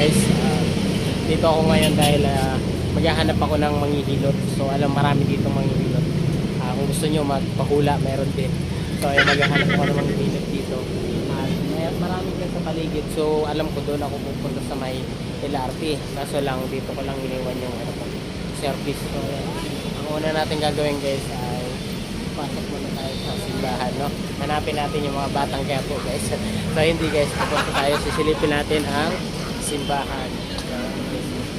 guys, dito ako ngayon dahil maghahanap ako ng manghihilot. So alam, marami dito manghihilot. Kung gusto nyo magpahula, meron din. So ay maghahanap ako ng manghihilot dito. Marami din sa paligid. So alam ko doon ako pupunta sa may LRT. Kaso lang dito ko lang iniwan yung service. So ang una natin gagawin guys ay pasok muna tayo sa simbahan, no? Hanapin natin yung mga batang Quiapo guys. So hindi guys, pupunta tayo, sisilipin natin ang simbahan.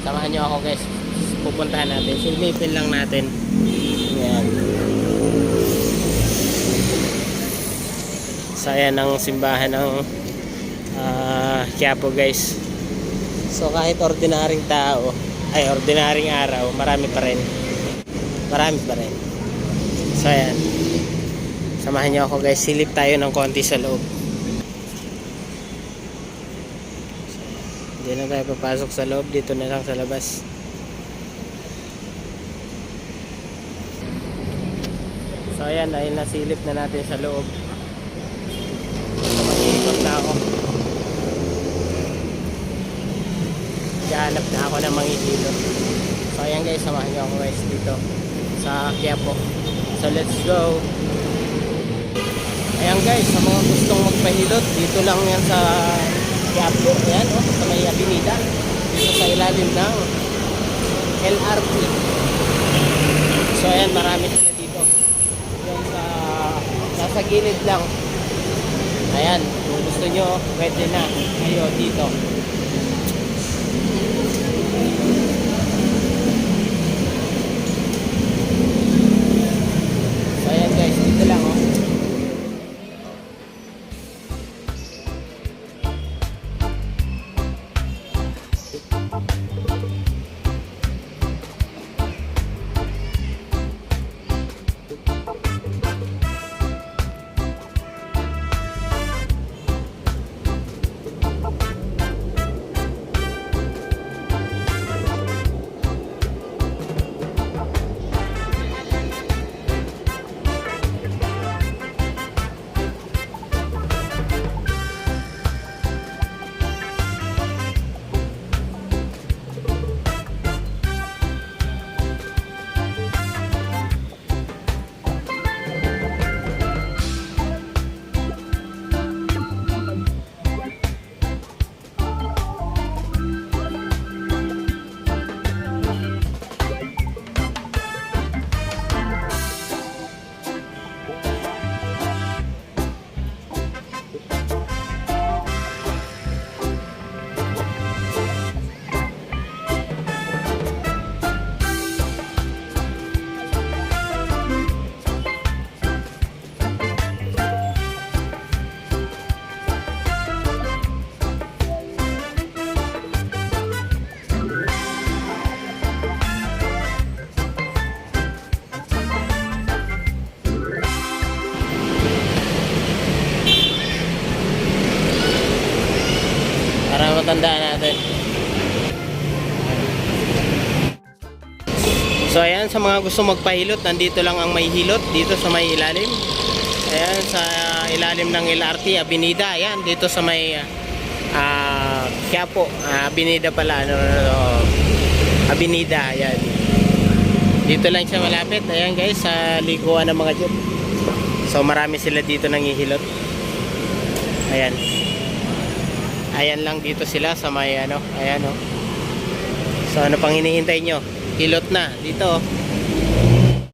Samahan nyo ako guys, pupuntahan natin, silipin lang natin. Ayan. So ayan ang simbahan ng Quiapo guys. So kahit ordinaryong tao, ay ordinaryong araw, marami pa rin. So ayan, samahan nyo ako guys, silip tayo ng konti sa loob. Hindi na tayo papasok sa loob, dito na lang sa labas. So ayan, dahil nasilip na natin sa loob, mag-iikot na ako. Gahanap na ako ng manghihilot. So ayan guys, samahan nyo ako guys dito sa Quiapo. So let's go. Ayan guys, sa mga gustong magpahilot, dito lang yan sa Quiapo. Ayan o, sa may Avenida, dito sa ilalim ng LRT. So ayan, marami sila dito. Yan sa nasa gilid lang. Ayan, kung gusto nyo, pwede na kayo dito. So ayan guys, dito lang o. Matandaan natin. So ayan, sa mga gusto magpahilot, nandito lang ang may hilot dito sa may ilalim. Ayan, sa ilalim ng LRT Avenida. Ayan, dito sa may Quiapo, Avenida pala, Avenida. Ayan, dito lang siya malapit. Ayan guys, sa likuan ng mga jeep. So marami sila dito nanghihilot. Ayan. Ayan lang dito sila sa may ayan o. So ano pang hinihintay nyo? Hilot na dito.